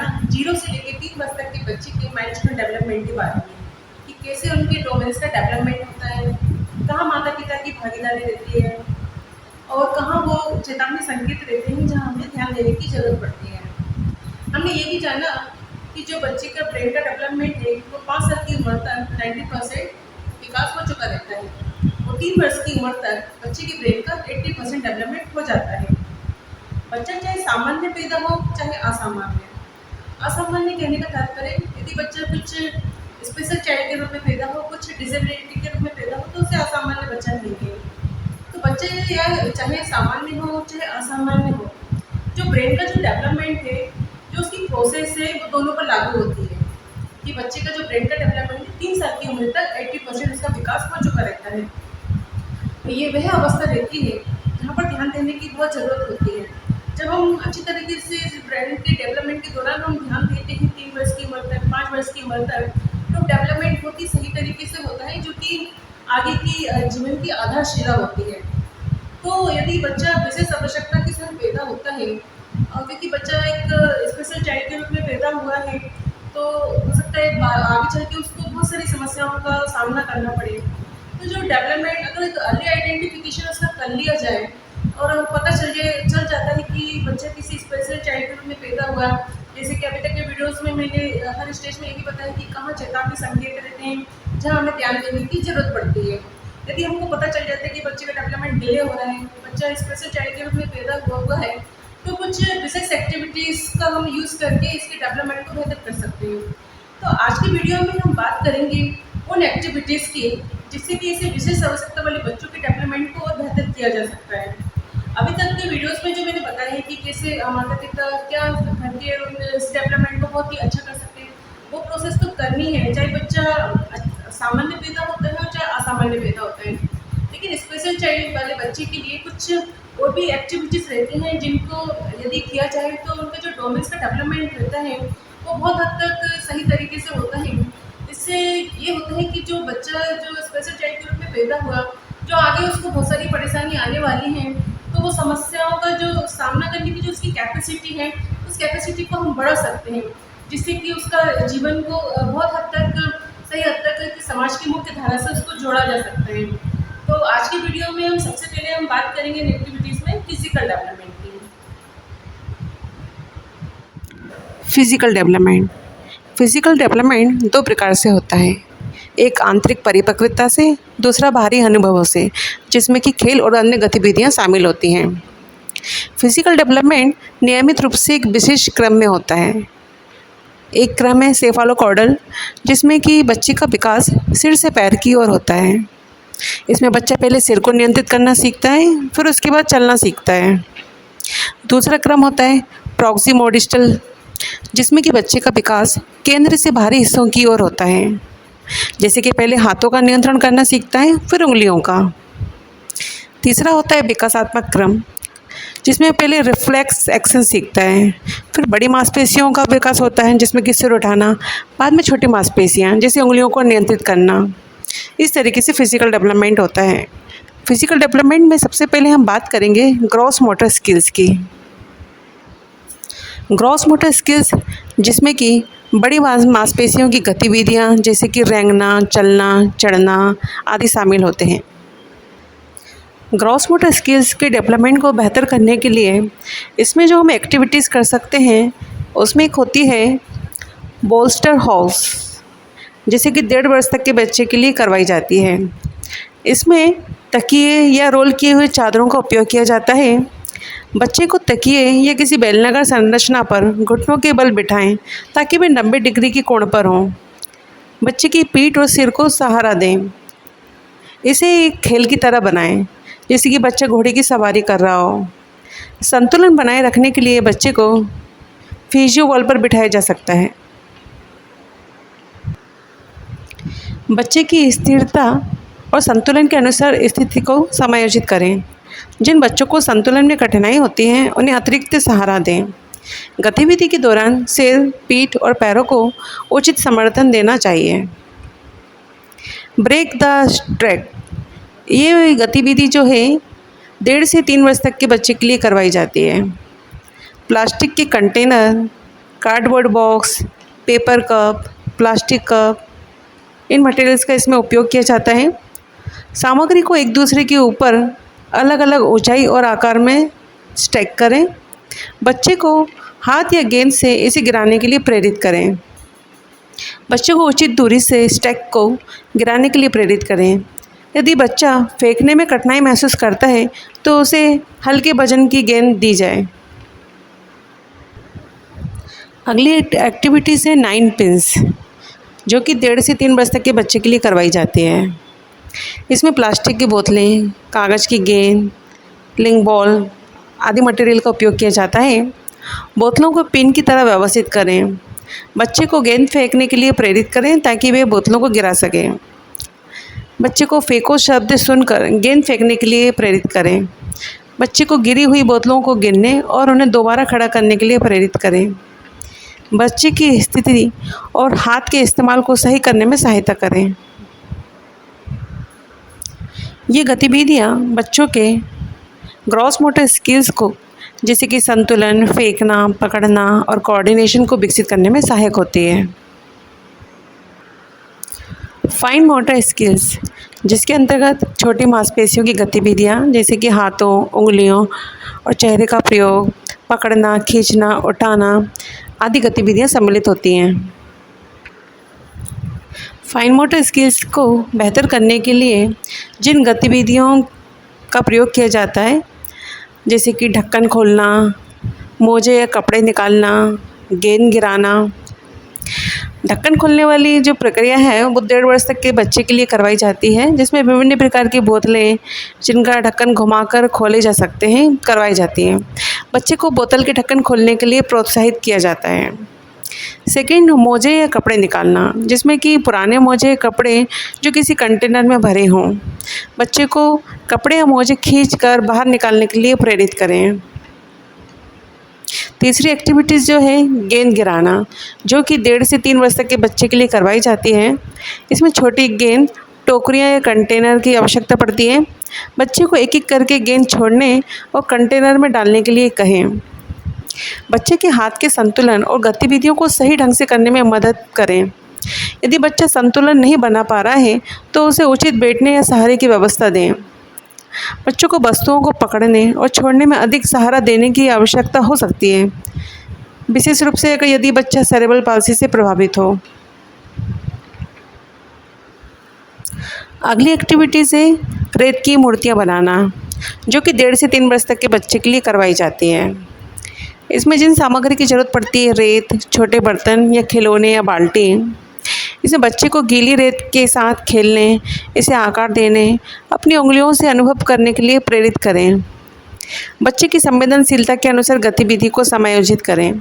जानना 0 से लेकर 3 वर्ष तक के बच्चे के माइलस्टोन डेवलपमेंट के बारे में कि कैसे उनके डोमेन्स का डेवलपमेंट होता है, कहाँ माता-पिता की भागीदारी रहती है और कहाँ वो चेतावनी संकेत रहते हैं जहाँ हमें ध्यान देने की ज़रूरत पड़ती है। हमने ये भी जाना कि जो बच्चे का ब्रेन का डेवलपमेंट है वो 5 साल की उम्र तक 90% विकास हो चुका रहता है और 3 वर्ष की उम्र तक बच्चे के ब्रेन का 80% डेवलपमेंट हो जाता है। बच्चा चाहे सामान्य पैदा हो चाहे असामान्य। असामान्य कहने का तात्पर्य यदि बच्चा कुछ स्पेशल चाइल्ड के रूप में पैदा हो, कुछ डिसेबिलिटी के रूप में पैदा हो तो उसे असामान्य बच्चा कहेंगे। तो बच्चे या चाहे सामान्य हो चाहे असामान्य हो, जो ब्रेन का जो डेवलपमेंट है, जो उसकी प्रोसेस है वो दोनों पर लागू होती है कि बच्चे का जो ब्रेन का डेवलपमेंट है 3 साल की उम्र तक 80% उसका विकास हो चुका रहता है। तो ये वह अवस्था रहती है जहाँ पर ध्यान देने की बहुत ज़रूरत होती है। जब हम अच्छी तरीके से ब्रेन के डेवलपमेंट के दौरान हम ध्यान देते हैं 3 वर्ष की उम्र तक, 5 वर्ष की उम्र तक, तो डेवलपमेंट बहुत ही सही तरीके से होता है जो कि आगे की जीवन की आधारशिला होती है। तो यदि बच्चा विशेष आवश्यकता के साथ पैदा होता है क्योंकि बच्चा एक स्पेशल चाइल्ड के रूप में पैदा हुआ है तो हो सकता है आगे चल के उसको बहुत सारी समस्याओं का सामना करना पड़े। तो जो डेवलपमेंट अगर एक अर्ली आइडेंटिफिकेशन उसका कर लिया जाए और पता चल जाता है कि बच्चा किसी स्पेशल चाइल्ड के रूप में पैदा हुआ, जैसे कि अभी तक के वीडियोस में मैंने हर स्टेज में ये भी बताया कि कहाँ चेतावनी संकेत रहते हैं जहाँ हमें ध्यान देने की ज़रूरत पड़ती है। यदि हमको पता चल जाता है कि बच्चे का डेवलपमेंट डिले हो रहा है, बच्चा स्पेशल चाइल्ड के रूप में पैदा हुआ है, तो कुछ विशेष एक्टिविटीज़ का हम यूज़ करके इसके डेवलपमेंट को बेहतर कर सकते हैं। तो आज की वीडियो में हम बात करेंगे उन एक्टिविटीज़ की जिससे कि इसे विशेष आवश्यकता वाले बच्चों के डेवलपमेंट को और बेहतर किया जा सकता है। अभी तक के वीडियोस में जो मैंने बताया है कि कैसे माता पिता क्या करके इस डेवलपमेंट को बहुत ही अच्छा कर सकते हैं, वो प्रोसेस तो करनी है, चाहे बच्चा सामान्य पैदा होता है और चाहे असामान्य पैदा होता है। लेकिन स्पेशल चाइल्ड वाले बच्चे के लिए कुछ और भी एक्टिविटीज़ रहती हैं जिनको यदि किया जाए तो उनका जो डोमेन्स का डेवलपमेंट रहता है वो बहुत हद तक सही तरीके से होता है। इससे ये होता है कि जो बच्चा जो स्पेशल चाइल्ड के रूप में पैदा हुआ, जो आगे उसको बहुत सारी परेशानी आने वाली हैं, तो वो समस्याओं का जो सामना करने की जो उसकी कैपेसिटी है, उस कैपेसिटी को हम बढ़ा सकते हैं, जिससे कि उसका जीवन को बहुत हद तक सही हद तक कि समाज की मुख्य धारा से उसको जोड़ा जा सकता है। तो आज की वीडियो में हम सबसे पहले हम बात करेंगे एक्टिविटीज़ में फिजिकल डेवलपमेंट की। फिजिकल डेवलपमेंट दो प्रकार से होता है। एक आंतरिक परिपक्वता से, दूसरा बाहरी अनुभवों से, जिसमें कि खेल और अन्य गतिविधियां शामिल होती हैं। फिजिकल डेवलपमेंट नियमित रूप से एक विशेष क्रम में होता है। एक क्रम है सेफालोकॉर्डल, जिसमें कि बच्चे का विकास सिर से पैर की ओर होता है। इसमें बच्चा पहले सिर को नियंत्रित करना सीखता है, फिर उसके बाद चलना सीखता है। दूसरा क्रम होता है प्रॉक्सिमोडिस्टल, जिसमें कि बच्चे का विकास केंद्र से बाहरी हिस्सों की ओर होता है। जैसे कि पहले हाथों का नियंत्रण करना सीखता है, फिर उंगलियों का। तीसरा होता है विकासात्मक क्रम, जिसमें पहले रिफ्लेक्स एक्शन सीखता है, फिर बड़ी मांसपेशियों का विकास होता है जिसमें कि सिर उठाना, बाद में छोटी मांसपेशियाँ जैसे उंगलियों को नियंत्रित करना। इस तरीके से फिजिकल डेवलपमेंट होता है। फिजिकल डेवलपमेंट में सबसे पहले हम बात करेंगे ग्रॉस मोटर स्किल्स की। ग्रॉस मोटर स्किल्स जिसमें कि बड़ी मांसपेशियों की गतिविधियाँ जैसे कि रेंगना, चलना, चढ़ना आदि शामिल होते हैं। ग्रॉस मोटर स्किल्स के डेवलपमेंट को बेहतर करने के लिए इसमें जो हम एक्टिविटीज़ कर सकते हैं उसमें एक होती है बोल्स्टर हाउस, जैसे कि 1.5 वर्ष तक के बच्चे के लिए करवाई जाती है। इसमें तकिए या रोल किए हुए चादरों का उपयोग किया जाता है। बच्चे को तकिए या किसी बेलनाकार संरचना पर घुटनों के बल बिठाएं ताकि वे 90 डिग्री के कोण पर हों। बच्चे की पीठ और सिर को सहारा दें। इसे एक खेल की तरह बनाएं, जैसे कि बच्चा घोड़े की सवारी कर रहा हो। संतुलन बनाए रखने के लिए बच्चे को फिजियो वॉल पर बिठाया जा सकता है। बच्चे की स्थिरता और संतुलन के अनुसार स्थिति को समायोजित करें। जिन बच्चों को संतुलन में कठिनाई होती है उन्हें अतिरिक्त सहारा दें। गतिविधि के दौरान सिर, पीठ और पैरों को उचित समर्थन देना चाहिए। ब्रेक द स्ट्रेट, ये गतिविधि जो है 1.5 से 3 वर्ष तक के बच्चे के लिए करवाई जाती है। प्लास्टिक के container, cardboard box, paper cup, plastic cup, इन मटेरियल्स का इसमें उपयोग किया जाता है। सामग्री को एक दूसरे के ऊपर अलग अलग ऊंचाई और आकार में स्टैक करें। बच्चे को हाथ या गेंद से इसे गिराने के लिए प्रेरित करें। बच्चे को उचित दूरी से स्टैक को गिराने के लिए प्रेरित करें। यदि बच्चा फेंकने में कठिनाई महसूस करता है तो उसे हल्के वजन की गेंद दी जाए। अगली एक्टिविटीज़ है 9 पिन्स, जो कि 1.5 से 3 वर्ष तक के बच्चे के लिए करवाई जाती है। इसमें प्लास्टिक की बोतलें, कागज़ की गेंद, लिंग बॉल आदि मटेरियल का उपयोग किया जाता है। बोतलों को पिन की तरह व्यवस्थित करें। बच्चे को गेंद फेंकने के लिए प्रेरित करें ताकि वे बोतलों को गिरा सकें। बच्चे को फेंको शब्द सुनकर गेंद फेंकने के लिए प्रेरित करें। बच्चे को गिरी हुई बोतलों को गिनने और उन्हें दोबारा खड़ा करने के लिए प्रेरित करें। बच्चे की स्थिति और हाथ के इस्तेमाल को सही करने में सहायता करें। ये गतिविधियाँ बच्चों के ग्रॉस मोटर स्किल्स को, जैसे कि संतुलन, फेंकना, पकड़ना और कोऑर्डिनेशन को विकसित करने में सहायक होती है। फाइन मोटर स्किल्स, जिसके अंतर्गत छोटी मांसपेशियों की गतिविधियाँ जैसे कि हाथों, उंगलियों और चेहरे का प्रयोग, पकड़ना, खींचना, उठाना आदि गतिविधियाँ सम्मिलित होती हैं। फाइन मोटर स्किल्स को बेहतर करने के लिए जिन गतिविधियों का प्रयोग किया जाता है, जैसे कि ढक्कन खोलना, मोजे या कपड़े निकालना, गेंद गिराना। ढक्कन खोलने वाली जो प्रक्रिया है वो 1.5 वर्ष तक के बच्चे के लिए करवाई जाती है, जिसमें विभिन्न प्रकार की बोतलें जिनका ढक्कन घुमाकर खोले जा सकते हैं करवाई जाती हैं। बच्चे को बोतल के ढक्कन खोलने के लिए प्रोत्साहित किया जाता है। सेकंड, मोजे या कपड़े निकालना, जिसमें कि पुराने मोजे कपड़े जो किसी कंटेनर में भरे हों। बच्चे को कपड़े या मोजे खींचकर बाहर निकालने के लिए प्रेरित करें। तीसरी एक्टिविटीज़ जो है गेंद गिराना, जो कि 1.5 से 3 वर्ष तक के बच्चे के लिए करवाई जाती है। इसमें छोटी गेंद, टोकरियाँ या कंटेनर की आवश्यकता पड़ती है। बच्चे को एक एक करके गेंद छोड़ने और कंटेनर में डालने के लिए कहें। बच्चे के हाथ के संतुलन और गतिविधियों को सही ढंग से करने में मदद करें। यदि बच्चा संतुलन नहीं बना पा रहा है तो उसे उचित बैठने या सहारे की व्यवस्था दें। बच्चों को वस्तुओं को पकड़ने और छोड़ने में अधिक सहारा देने की आवश्यकता हो सकती है, विशेष रूप से अगर यदि बच्चा सेरेब्रल पाल्सी से प्रभावित हो। अगली एक्टिविटीज़ है रेत की मूर्तियाँ बनाना, जो कि 1.5 से 3 वर्ष तक के बच्चे के लिए करवाई जाती है। इसमें जिन सामग्री की ज़रूरत पड़ती है, रेत, छोटे बर्तन या खिलौने या बाल्टी। इसमें बच्चे को गीली रेत के साथ खेलने, इसे आकार देने, अपनी उंगलियों से अनुभव करने के लिए प्रेरित करें। बच्चे की संवेदनशीलता के अनुसार गतिविधि को समायोजित करें।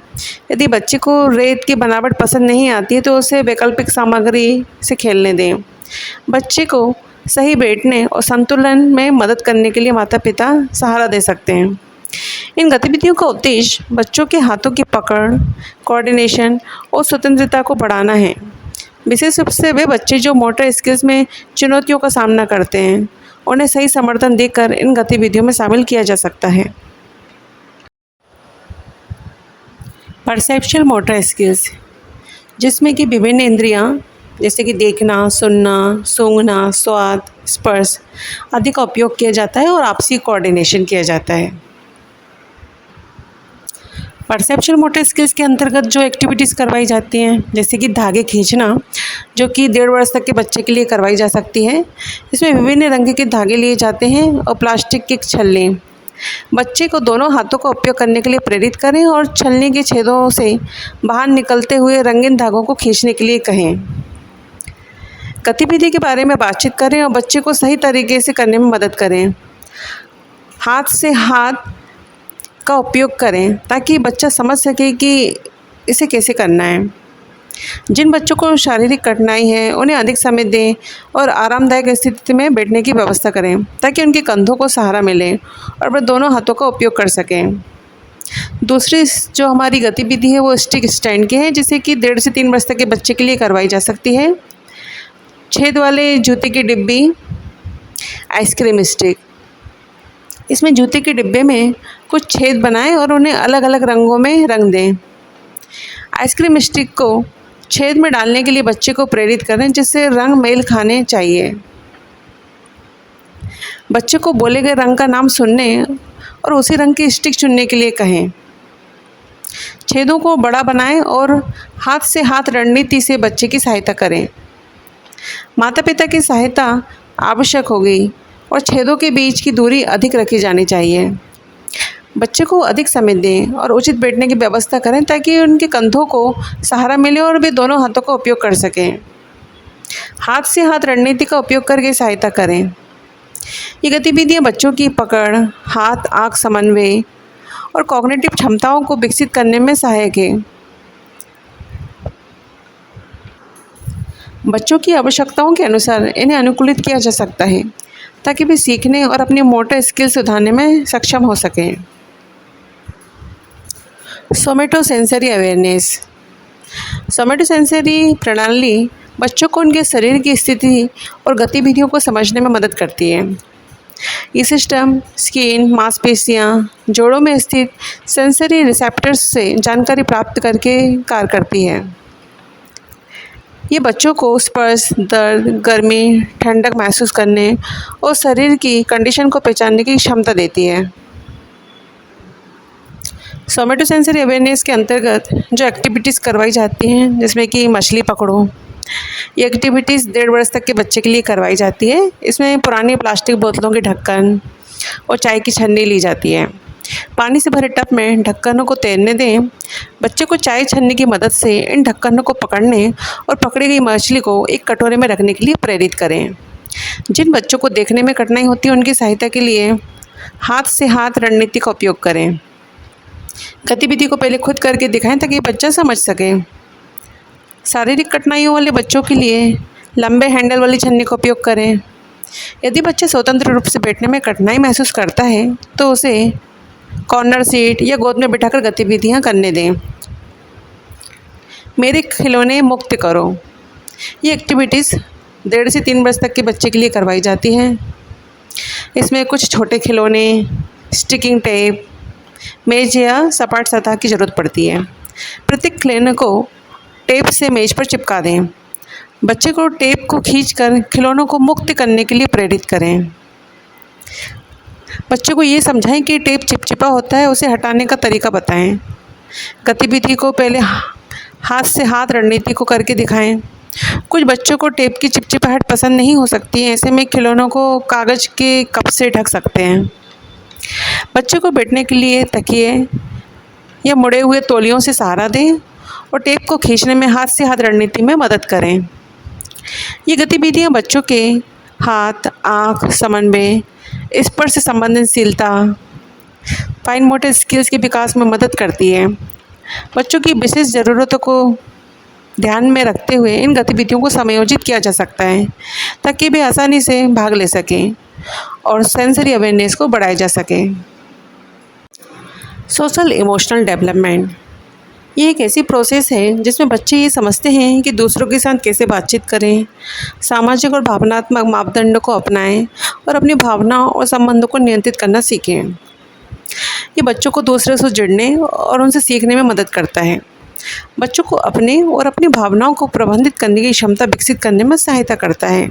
यदि बच्चे को रेत की बनावट पसंद नहीं आती है तो उसे वैकल्पिक सामग्री से खेलने दें। बच्चे को सही बैठने और संतुलन में मदद करने के लिए माता पिता सहारा दे सकते हैं। इन गतिविधियों का उद्देश्य बच्चों के हाथों की पकड़, कोऑर्डिनेशन और स्वतंत्रता को बढ़ाना है। विशेष रूप से वे बच्चे जो मोटर स्किल्स में चुनौतियों का सामना करते हैं, उन्हें सही समर्थन देकर इन गतिविधियों में शामिल किया जा सकता है। परसेप्शुअल मोटर स्किल्स, जिसमें कि विभिन्न इंद्रियां जैसे कि देखना, सुनना, सूंघना, स्वाद, स्पर्श आदि का उपयोग किया जाता है और आपसी कोऑर्डिनेशन किया जाता है। परसेप्शुअल मोटर स्किल्स के अंतर्गत जो एक्टिविटीज़ करवाई जाती हैं, जैसे कि धागे खींचना, जो कि 1.5 वर्ष तक के बच्चे के लिए करवाई जा सकती है। इसमें विभिन्न रंग के धागे लिए जाते हैं और प्लास्टिक की छलनी। बच्चे को दोनों हाथों का उपयोग करने के लिए प्रेरित करें और छलनी के छेदों से बाहर निकलते हुए रंगीन धागों को खींचने के लिए कहें। गतिविधि के बारे में बातचीत करें और बच्चे को सही तरीके से करने में मदद करें। हाथ से हाथ का उपयोग करें ताकि बच्चा समझ सके कि इसे कैसे करना है। जिन बच्चों को शारीरिक कठिनाई है उन्हें अधिक समय दें और आरामदायक स्थिति में बैठने की व्यवस्था करें ताकि उनके कंधों को सहारा मिले और वे दोनों हाथों का उपयोग कर सकें। दूसरी जो हमारी गतिविधि है वो स्टिक स्टैंड की है, जिसे कि 1.5 से 3 वर्ष तक के बच्चे के लिए करवाई जा सकती है। छेद वाले जूते की डिब्बी, आइसक्रीम स्टिक। इसमें जूते के डिब्बे में कुछ छेद बनाएं और उन्हें अलग अलग रंगों में रंग दें। आइसक्रीम स्टिक को छेद में डालने के लिए बच्चे को प्रेरित करें, जिससे रंग मेल खाने चाहिए। बच्चे को बोले गए रंग का नाम सुनने और उसी रंग की स्टिक चुनने के लिए कहें। छेदों को बड़ा बनाएं और हाथ से हाथ रणनीति से बच्चे की सहायता करें। माता पिता की सहायता आवश्यक होगी और छेदों के बीच की दूरी अधिक रखी जानी चाहिए। बच्चे को अधिक समय दें और उचित बैठने की व्यवस्था करें, ताकि उनके कंधों को सहारा मिले और वे दोनों हाथों का उपयोग कर सकें। हाथ से हाथ रणनीति का उपयोग करके सहायता करें। ये गतिविधियाँ बच्चों की पकड़, हाथ आँख समन्वय और कॉग्निटिव क्षमताओं को विकसित करने में सहायक है। बच्चों की आवश्यकताओं के अनुसार इन्हें अनुकूलित किया जा सकता है, ताकि वे सीखने और अपनी मोटर स्किल सुधारने में सक्षम हो सकें। सोमेटोसेंसरी अवेयरनेस। सोमेटोसेंसरी प्रणाली बच्चों को उनके शरीर की स्थिति और गतिविधियों को समझने में मदद करती है। ये सिस्टम स्किन, मांसपेशियाँ, जोड़ों में स्थित सेंसरी रिसेप्टर्स से जानकारी प्राप्त करके कार्य करती है। ये बच्चों को स्पर्श, दर्द, गर्मी, ठंडक महसूस करने और शरीर की कंडीशन को पहचानने की क्षमता देती है। सोमेटोसेंसरी अवेयरनेस के अंतर्गत जो एक्टिविटीज़ करवाई जाती हैं, जिसमें कि मछली पकड़ो, ये एक्टिविटीज़ 1.5 वर्ष तक के बच्चे के लिए करवाई जाती है। इसमें पुरानी प्लास्टिक बोतलों के ढक्कन और चाय की छन्नी ली जाती है। पानी से भरे टब में ढक्कनों को तैरने दें। बच्चे को चाय छन्नी की मदद से इन ढक्कनों को पकड़ने और पकड़ी गई मछली को एक कटोरे में रखने के लिए प्रेरित करें। जिन बच्चों को देखने में कठिनाई होती है, उनकी सहायता के लिए हाथ से हाथ रणनीति का उपयोग करें। गतिविधि को पहले खुद करके दिखाएं, ताकि बच्चा समझ सके। शारीरिक कठिनाइयों वाले बच्चों के लिए लंबे हैंडल वाली छन्नी का उपयोग करें। यदि बच्चा स्वतंत्र रूप से बैठने में कठिनाई महसूस करता है, तो उसे कॉर्नर सीट या गोद में बिठाकर गतिविधियां करने दें। मेरे खिलौने मुक्त करो। ये एक्टिविटीज़ 1.5 से 3 वर्ष तक के बच्चे के लिए करवाई जाती हैं। इसमें कुछ छोटे खिलौने, स्टिकिंग टेप, मेज या सपाट सतह की ज़रूरत पड़ती है। प्रत्येक खिलौने को टेप से मेज पर चिपका दें। बच्चे को टेप को खींचकर खिलौनों को मुक्त करने के लिए प्रेरित करें। बच्चे को ये समझाएं कि टेप चिपचिपा होता है, उसे हटाने का तरीका बताएं। गतिविधि को पहले हाथ से हाथ रणनीति को करके दिखाएं। कुछ बच्चों को टेप की चिपचिपाहट पसंद नहीं हो सकती है, ऐसे में खिलौनों को कागज़ के कप से ढक सकते हैं। बच्चे को बैठने के लिए तकिए या मुड़े हुए तौलियों से सहारा दें और टेप को खींचने में हाथ से हाथ रणनीति में मदद करें। ये गतिविधियाँ बच्चों के हाथ आँख समन्वय, स्पर्श से संवेदनशीलता, फाइन मोटर स्किल्स के विकास में मदद करती है। बच्चों की विशेष ज़रूरतों को ध्यान में रखते हुए इन गतिविधियों को समायोजित किया जा सकता है, ताकि वे आसानी से भाग ले सकें और सेंसरी अवेयरनेस को बढ़ाया जा सके। Social emotional development. ये एक ऐसी प्रोसेस है जिसमें बच्चे ये समझते हैं कि दूसरों के साथ कैसे बातचीत करें, सामाजिक और भावनात्मक मापदंडों को अपनाएं और अपनी भावनाओं और संबंधों को नियंत्रित करना सीखें। ये बच्चों को दूसरों से जुड़ने और उनसे सीखने में मदद करता है। बच्चों को अपने और अपनी भावनाओं को प्रबंधित करने की क्षमता विकसित करने में सहायता करता है।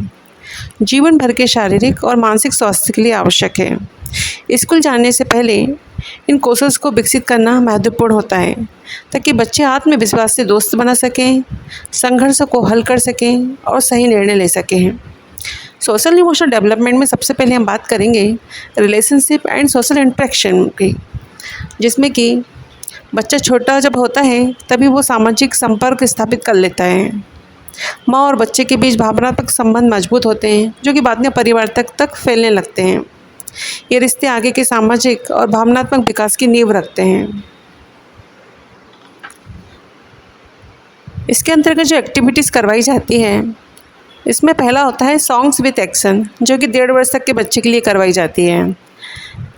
जीवन भर के शारीरिक और मानसिक स्वास्थ्य के लिए आवश्यक है। स्कूल जाने से पहले इन कौशल को विकसित करना महत्वपूर्ण होता है, ताकि बच्चे आत्मविश्वास से दोस्त बना सकें, संघर्ष को हल कर सकें और सही निर्णय ले सकें। सोशल इमोशनल डेवलपमेंट में सबसे पहले हम बात करेंगे रिलेशनशिप एंड सोशल इंटरेक्शन की, जिसमें कि बच्चा छोटा जब होता है तभी वो सामाजिक संपर्क स्थापित कर लेता है। माँ और बच्चे के बीच भावनात्मक संबंध मजबूत होते हैं, जो कि बाद में परिवार तक फैलने लगते हैं। ये रिश्ते आगे के सामाजिक और भावनात्मक विकास की नींव रखते हैं। इसके अंतर्गत जो एक्टिविटीज़ करवाई जाती हैं, इसमें पहला होता है सॉन्ग्स विद एक्शन, जो कि 1.5 वर्ष तक के बच्चे के लिए करवाई जाती है।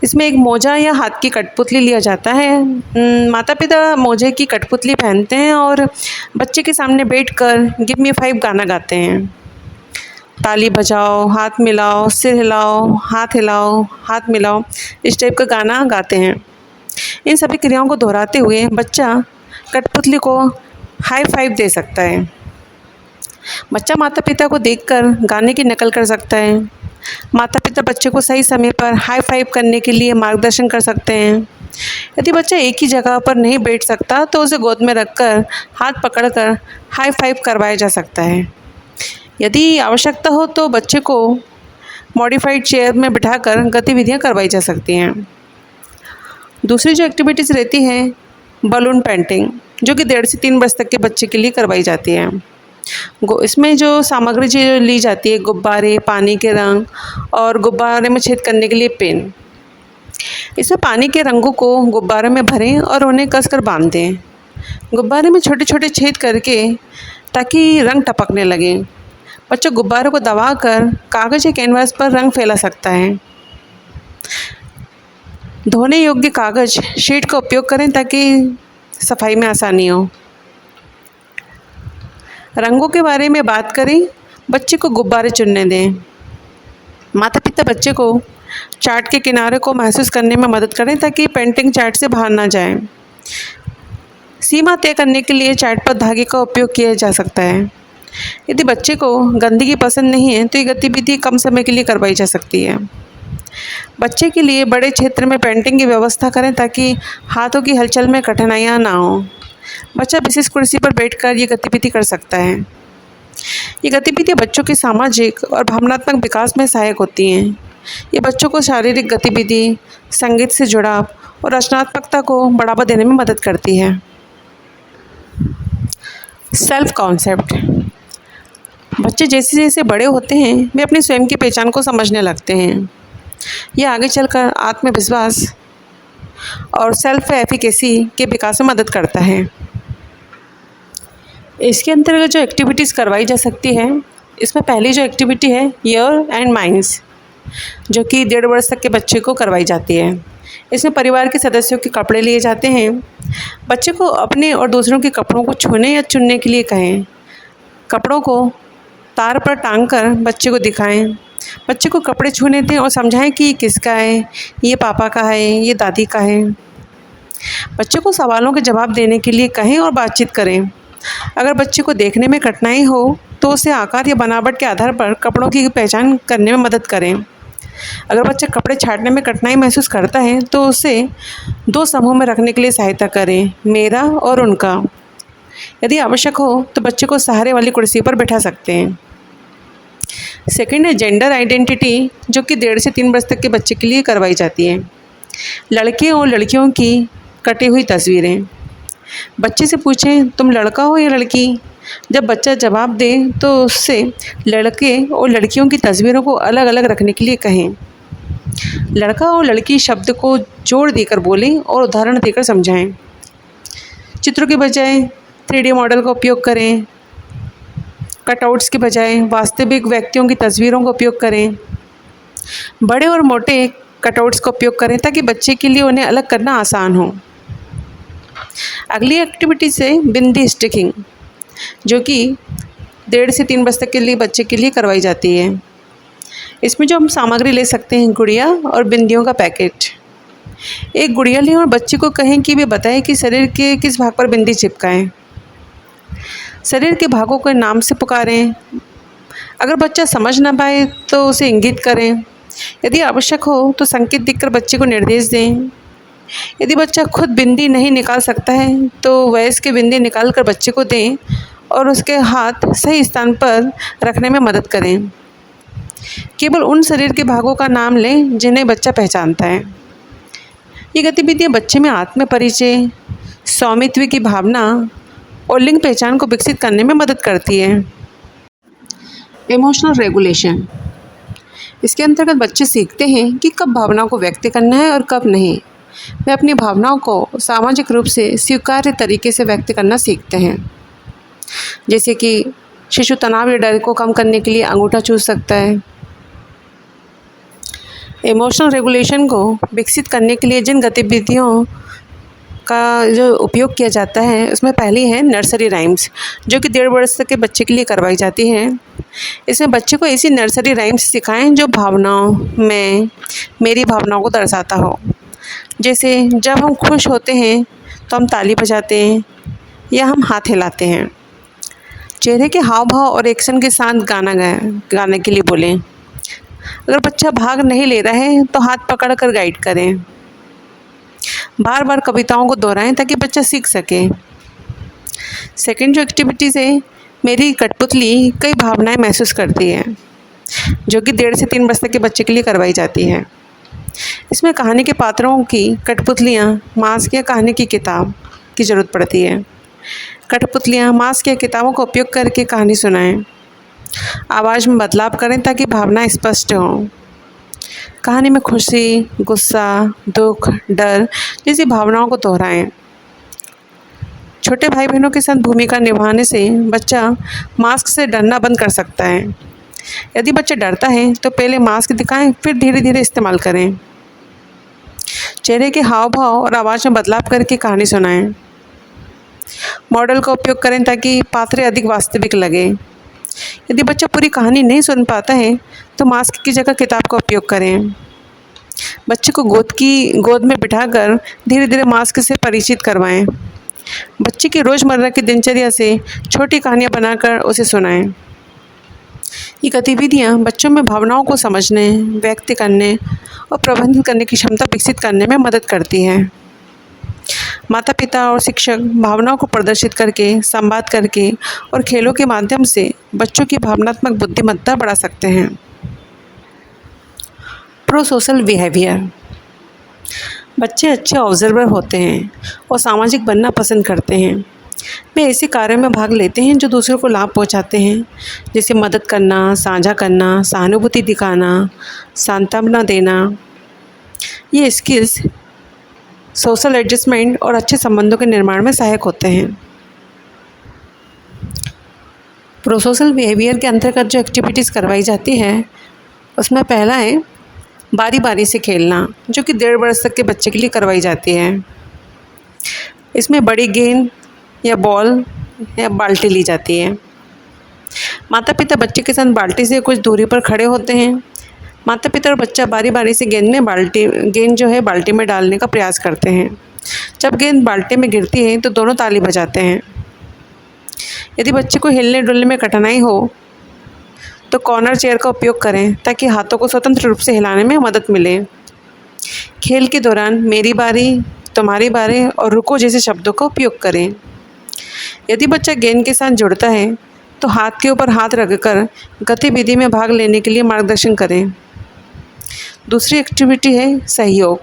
इसमें एक मोजा या हाथ की कठपुतली लिया जाता है। माता पिता मोजे की कठपुतली पहनते हैं और बच्चे के सामने बैठकर गिव मी 5 गाना गाते हैं। ताली बजाओ, हाथ मिलाओ, सिर हिलाओ, हाथ हिलाओ, हाथ मिलाओ, इस टाइप का गाना गाते हैं। इन सभी क्रियाओं को दोहराते हुए बच्चा कठपुतली को हाई फाइव दे सकता है। बच्चा माता पिता को देखकर गाने की नकल कर सकता है। माता पिता बच्चे को सही समय पर हाई फाइव करने के लिए मार्गदर्शन कर सकते हैं। यदि बच्चा एक ही जगह पर नहीं बैठ सकता तो उसे गोद में रखकर हाथ पकड़कर हाई फाइव करवाया जा सकता है। यदि आवश्यकता हो तो बच्चे को मॉडिफाइड चेयर में बिठाकर गतिविधियां करवाई जा सकती हैं। दूसरी जो एक्टिविटीज़ रहती हैं, बलून पेंटिंग, जो कि 1.5 से 3 वर्ष तक के बच्चे के लिए करवाई जाती है। इसमें जो सामग्री जो ली जाती है, गुब्बारे, पानी के रंग और गुब्बारे में छेद करने के लिए पेन। इसमें पानी के रंगों को गुब्बारे में भरें और उन्हें कसकर बांध दें। गुब्बारे में छोटे छोटे छेद करके ताकि रंग टपकने लगे। बच्चा गुब्बारे को दबाकर कागज़ या कैनवास पर रंग फैला सकता है। धोने योग्य कागज़ शीट का उपयोग करें ताकि सफाई में आसानी हो। रंगों के बारे में बात करें, बच्चे को गुब्बारे चुनने दें। माता पिता बच्चे को चार्ट के किनारे को महसूस करने में मदद करें ताकि पेंटिंग चार्ट से बाहर ना जाए। सीमा तय करने के लिए चार्ट पर धागे का उपयोग किया जा सकता है। यदि बच्चे को गंदगी पसंद नहीं है तो ये गतिविधि कम समय के लिए करवाई जा सकती है। बच्चे के लिए बड़े क्षेत्र में पेंटिंग की व्यवस्था करें ताकि हाथों की हलचल में कठिनाइयाँ ना हो। बच्चा विशेष कुर्सी पर बैठकर ये गतिविधि कर सकता है। ये गतिविधियाँ बच्चों के सामाजिक और भावनात्मक विकास में सहायक होती हैं। ये बच्चों को शारीरिक गतिविधि, संगीत से जुड़ाव और रचनात्मकता को बढ़ावा देने में मदद करती है। Self concept. बच्चे जैसे जैसे बड़े होते हैं वे अपनी स्वयं की पहचान को समझने लगते हैं। यह आगे चलकर आत्मविश्वास और सेल्फ एफिकेसी के विकास में मदद करता है। इसके अंतर्गत जो एक्टिविटीज़ करवाई जा सकती है, इसमें पहली जो एक्टिविटी है योर एंड माइंड्स, जो कि 1.5 वर्ष तक के बच्चे को करवाई जाती है। इसमें परिवार के सदस्यों के कपड़े लिए जाते हैं। बच्चे को अपने और दूसरों के कपड़ों को छूने या चुनने के लिए कहें। कपड़ों को तार पर टांगकर बच्चे को दिखाएं। बच्चे को कपड़े छूने दें और समझाएं कि ये किसका है, ये पापा का है, ये दादी का है। बच्चे को सवालों के जवाब देने के लिए कहें और बातचीत करें। अगर बच्चे को देखने में कठिनाई हो तो उसे आकार या बनावट के आधार पर कपड़ों की पहचान करने में मदद करें। अगर बच्चा कपड़े छाँटने में कठिनाई महसूस करता है तो उसे 2 समूह में रखने के लिए सहायता करें, मेरा और उनका। यदि आवश्यक हो तो बच्चे को सहारे वाली कुर्सी पर बैठा सकते हैं। सेकंड है जेंडर आइडेंटिटी, जो कि 1.5 से 3 वर्ष तक के बच्चे के लिए करवाई जाती है। लड़के और लड़कियों की कटी हुई तस्वीरें। बच्चे से पूछें, तुम लड़का हो या लड़की? जब बच्चा जवाब दे तो उससे लड़के और लड़कियों की तस्वीरों को अलग अलग रखने के लिए कहें। लड़का और लड़की शब्द को जोड़ देकर बोलें और उदाहरण देकर समझाएं। चित्रों के बजाय 3D मॉडल का उपयोग करें। कटआउट्स के बजाय वास्तविक व्यक्तियों की तस्वीरों का उपयोग करें। बड़े और मोटे कटआउट्स का उपयोग करें ताकि बच्चे के लिए उन्हें अलग करना आसान हो। अगली एक्टिविटी से बिंदी स्टिकिंग, जो कि 1.5 से 3 वर्ष तक के लिए बच्चे के लिए करवाई जाती है। इसमें जो हम सामग्री ले सकते हैं, गुड़िया और बिंदियों का पैकेट। एक गुड़िया लें और बच्चे को कहें कि वे बताएं कि शरीर के किस भाग पर बिंदी चिपकाएं। शरीर के भागों को नाम से पुकारें। अगर बच्चा समझ ना पाए तो उसे इंगित करें। यदि आवश्यक हो तो संकेत दिखकर बच्चे को निर्देश दें। यदि बच्चा खुद बिंदी नहीं निकाल सकता है तो वयस्क बिंदी निकाल कर बच्चे को दें और उसके हाथ सही स्थान पर रखने में मदद करें। केवल उन शरीर के भागों का नाम लें जिन्हें बच्चा पहचानता है। ये गतिविधियाँ बच्चे में आत्म परिचय, स्वामित्व की भावना और लिंग पहचान को विकसित करने में मदद करती है। Emotional regulation. इसके अंतर्गत बच्चे सीखते हैं कि कब भावनाओं को व्यक्त करना है और कब नहीं। वे अपनी भावनाओं को सामाजिक रूप से स्वीकार्य तरीके से व्यक्त करना सीखते हैं। जैसे कि शिशु तनाव या डर को कम करने के लिए अंगूठा चूस सकता है। इमोशनल रेगुलेशन को विकसित करने के लिए जिन गतिविधियों का जो उपयोग किया जाता है उसमें पहली है नर्सरी राइम्स, जो कि 1.5 वर्ष तक के बच्चे के लिए करवाई जाती है। इसमें बच्चे को ऐसी नर्सरी राइम्स सिखाएं जो भावनाओं में मेरी भावनाओं को दर्शाता हो। जैसे जब हम खुश होते हैं तो हम ताली बजाते हैं, या हम हाथ हिलाते हैं। चेहरे के हाव भाव और एक्शन के साथ गाने के लिए बोलें। अगर बच्चा भाग नहीं ले रहा है तो हाथ पकड़ कर गाइड करें। बार बार कविताओं को दोहराएं ताकि बच्चा सीख सके। सेकंड जो एक्टिविटीज़ है, मेरी कठपुतली कई भावनाएं महसूस करती है, जो कि 1.5 से 3 वर्ष तक के बच्चे के लिए करवाई जाती है। इसमें कहानी के पात्रों की कठपुतलियाँ, मास्क या कहानी की किताब की ज़रूरत पड़ती है। कठपुतलियाँ, मास्क या किताबों का उपयोग करके कहानी सुनाएं। आवाज़ में बदलाव करें ताकि भावनाएं स्पष्ट हों। कहानी में खुशी, गुस्सा, दुख, डर जैसी भावनाओं को दोहराएं। छोटे भाई बहनों के साथ भूमिका निभाने से बच्चा मास्क से डरना बंद कर सकता है। यदि बच्चा डरता है तो पहले मास्क दिखाएं, फिर धीरे धीरे इस्तेमाल करें। चेहरे के हाव भाव और आवाज़ में बदलाव करके कहानी सुनाएं। मॉडल का उपयोग करें ताकि पात्र अधिक वास्तविक लगे। यदि बच्चा पूरी कहानी नहीं सुन पाता है तो मास्क की जगह किताब का उपयोग करें। बच्चे को गोद में बिठाकर धीरे धीरे मास्क से परिचित करवाएं। बच्चे की रोज़मर्रा की दिनचर्या से छोटी कहानियाँ बनाकर उसे सुनाएं। ये गतिविधियाँ बच्चों में भावनाओं को समझने, व्यक्त करने और प्रबंधित करने की क्षमता विकसित करने में मदद करती है। माता पिता और शिक्षक भावनाओं को प्रदर्शित करके, संवाद करके और खेलों के माध्यम से बच्चों की भावनात्मक बुद्धिमत्ता बढ़ा सकते हैं। Pro social behaviour. बच्चे अच्छे ऑब्जर्वर होते हैं और सामाजिक बनना पसंद करते हैं। वे ऐसे कार्यों में भाग लेते हैं जो दूसरों को लाभ पहुंचाते हैं, जैसे मदद करना, साझा करना, सहानुभूति दिखाना, सांत्वना देना। ये स्किल्स सोशल एडजस्टमेंट और अच्छे संबंधों के निर्माण में सहायक होते हैं। प्रोसोशल बिहेवियर के अंतर्गत जो एक्टिविटीज़ करवाई जाती है, उसमें पहला है बारी बारी से खेलना, जो कि 1.5 वर्ष तक के बच्चे के लिए करवाई जाती है। इसमें बड़ी गेंद या बॉल या बाल्टी ली जाती है। माता पिता बच्चे के साथ बाल्टी से कुछ दूरी पर खड़े होते हैं। माता पिता और बच्चा बारी बारी से गेंद जो है बाल्टी में डालने का प्रयास करते हैं। जब गेंद बाल्टी में गिरती है तो दोनों ताली बजाते हैं। यदि बच्चे को हिलने डुलने में कठिनाई हो तो कॉर्नर चेयर का उपयोग करें ताकि हाथों को स्वतंत्र रूप से हिलाने में मदद मिले। खेल के दौरान मेरी बारी, तुम्हारी बारी और रुको जैसे शब्दों का उपयोग करें। यदि बच्चा गेंद के साथ जुड़ता है तो हाथ के ऊपर हाथ रखकर गतिविधि में भाग लेने के लिए मार्गदर्शन करें। दूसरी एक्टिविटी है सहयोग,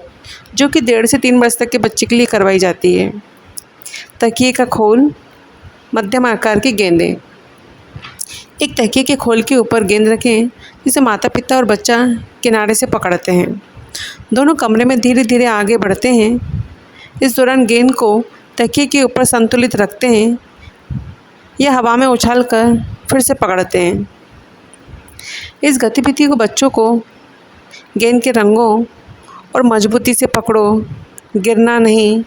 जो कि 1.5 से 3 वर्ष तक के बच्चे के लिए करवाई जाती है। तकिए का खोल, मध्यम आकार की गेंदें। एक तकिए के खोल के ऊपर गेंद रखें, जिसे माता पिता और बच्चा किनारे से पकड़ते हैं। दोनों कमरे में धीरे धीरे आगे बढ़ते हैं। इस दौरान गेंद को तकिए के ऊपर संतुलित रखते हैं या हवा में उछालकर फिर से पकड़ते हैं। इस गतिविधि को बच्चों को गेंद के रंगों और मजबूती से पकड़ो, गिरना नहीं,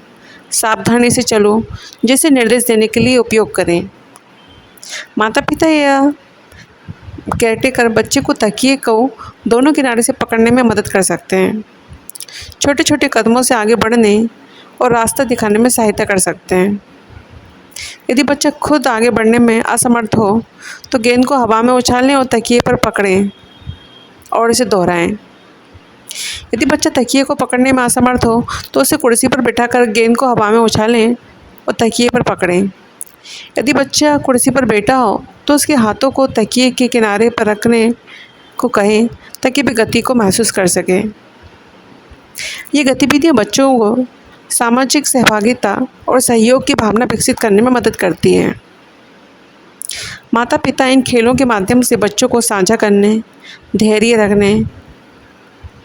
सावधानी से चलो जैसे निर्देश देने के लिए उपयोग करें। माता पिता या केयरटेकर बच्चे को तकिए को दोनों किनारे से पकड़ने में मदद कर सकते हैं। छोटे छोटे कदमों से आगे बढ़ने और रास्ता दिखाने में सहायता कर सकते हैं। यदि बच्चा खुद आगे बढ़ने में असमर्थ हो तो गेंद को हवा में उछालें और तकिए पर पकड़ें और इसे दोहराएं। यदि बच्चा तकिए को पकड़ने में असमर्थ हो तो उसे कुर्सी पर बिठाकर गेंद को हवा में उछालें और तकिए पर पकड़ें। यदि बच्चा कुर्सी पर बैठा हो तो उसके हाथों को तकिए के किनारे पर रखने को कहें ताकि वे गति को महसूस कर सकें। ये गतिविधियाँ बच्चों को सामाजिक सहभागिता और सहयोग की भावना विकसित करने में मदद करती हैं। माता पिता इन खेलों के माध्यम से बच्चों को साझा करने, धैर्य रखने,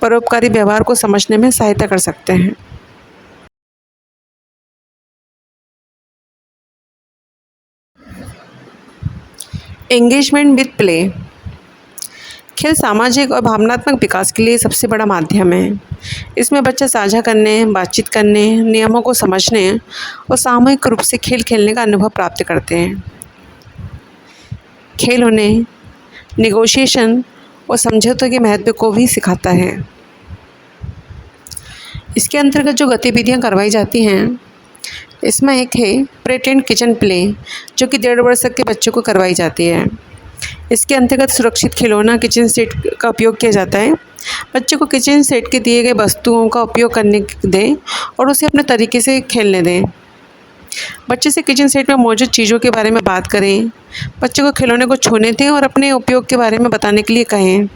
परोपकारी व्यवहार को समझने में सहायता कर सकते हैं। Engagement with play. खेल सामाजिक और भावनात्मक विकास के लिए सबसे बड़ा माध्यम है। इसमें बच्चे साझा करने, बातचीत करने, नियमों को समझने और सामूहिक रूप से खेल खेलने का अनुभव प्राप्त करते हैं। खेल उन्हें नेगोशिएशन और समझौते के महत्व को भी सिखाता है। इसके अंतर्गत जो गतिविधियां करवाई जाती हैं, इसमें एक है प्रेटेंड किचन प्ले, जो कि 1.5 वर्ष तक के बच्चों को करवाई जाती है। इसके अंतर्गत सुरक्षित खिलौना किचन सेट का उपयोग किया जाता है। बच्चे को किचन सेट के दिए गए वस्तुओं का उपयोग करने दें और उसे अपने तरीके से खेलने दें। बच्चे से किचन सेट में मौजूद चीज़ों के बारे में बात करें। बच्चे को खिलौने को छूने दें और अपने उपयोग के बारे में बताने के लिए कहें।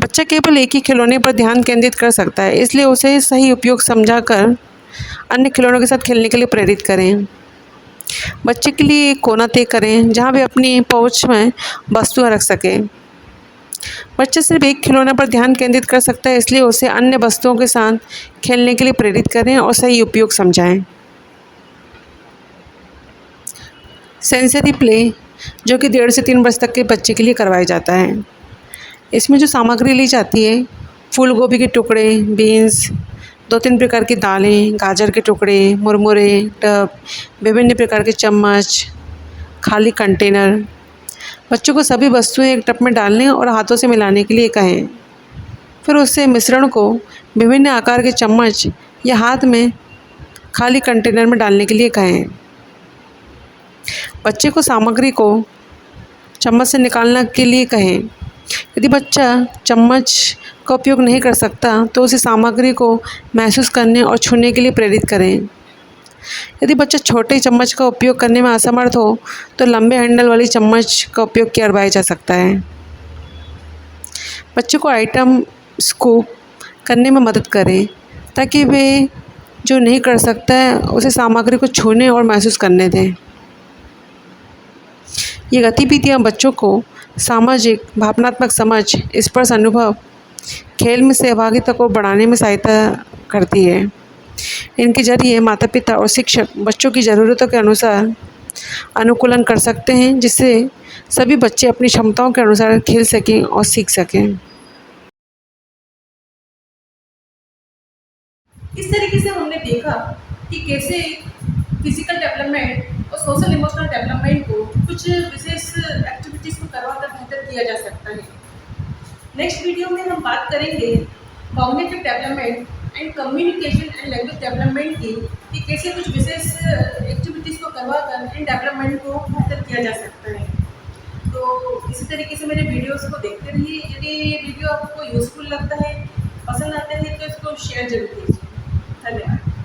बच्चा केवल एक ही खिलौने पर ध्यान केंद्रित कर सकता है, इसलिए उसे सही उपयोग समझाकर अन्य खिलौनों के साथ खेलने के लिए प्रेरित करें। बच्चे के लिए एक कोना तय करें जहां वे अपनी पहुंच में वस्तुएं रख सकें। बच्चा सिर्फ एक खिलौना पर ध्यान केंद्रित कर सकता है, इसलिए उसे अन्य वस्तुओं के साथ खेलने के लिए प्रेरित करें और सही उपयोग समझाएं। सेंसरी प्ले, जो कि 1.5 से 3 वर्ष तक के बच्चे के लिए करवाया जाता है। इसमें जो सामग्री ली जाती है, फूल गोभी के टुकड़े, बीन्स, 2-3 प्रकार की दालें, गाजर के टुकड़े, मुरमुरे, टब, विभिन्न प्रकार के चम्मच, खाली कंटेनर। बच्चों को सभी वस्तुएं एक टब में डालने और हाथों से मिलाने के लिए कहें। फिर उससे मिश्रण को विभिन्न आकार के चम्मच या हाथ में खाली कंटेनर में डालने के लिए कहें। बच्चे को सामग्री को चम्मच से निकालने के लिए कहें। यदि बच्चा चम्मच का उपयोग नहीं कर सकता तो उसे सामग्री को महसूस करने और छूने के लिए प्रेरित करें। यदि बच्चा छोटे चम्मच का उपयोग करने में असमर्थ हो तो लंबे हैंडल वाली चम्मच का उपयोग करवाया जा सकता है। बच्चे को आइटम स्कूप करने में मदद करें ताकि वे जो नहीं कर सकता है उसे सामग्री को छूने और महसूस करने दें। ये गतिविधियाँ बच्चों को सामाजिक, भावनात्मक समझ, स्पर्श अनुभव, खेल में सहभागिता को बढ़ाने में सहायता करती है। इनके जरिए माता पिता और शिक्षक बच्चों की ज़रूरतों के अनुसार अनुकूलन कर सकते हैं, जिससे सभी बच्चे अपनी क्षमताओं के अनुसार खेल सकें और सीख सकें। इस तरीके से हमने देखा कि कैसे फिजिकल डेवलपमेंट और सोशल इमोशनल डेवलपमेंट को कुछ विशेष एक्टिविटीज़ को करवाकर बेहतर किया जा सकता है। नेक्स्ट वीडियो में हम बात करेंगे cognitive development and communication and language development की, कि कैसे कुछ विशेष एक्टिविटीज़ को करवाकर इन डेवलपमेंट को बेहतर किया जा सकता है। तो इसी तरीके से मेरे वीडियोस को देखते रहिए। यदि ये वीडियो आपको यूज़फुल लगता है, पसंद आता है, तो इसको शेयर जरूर कीजिए। धन्यवाद।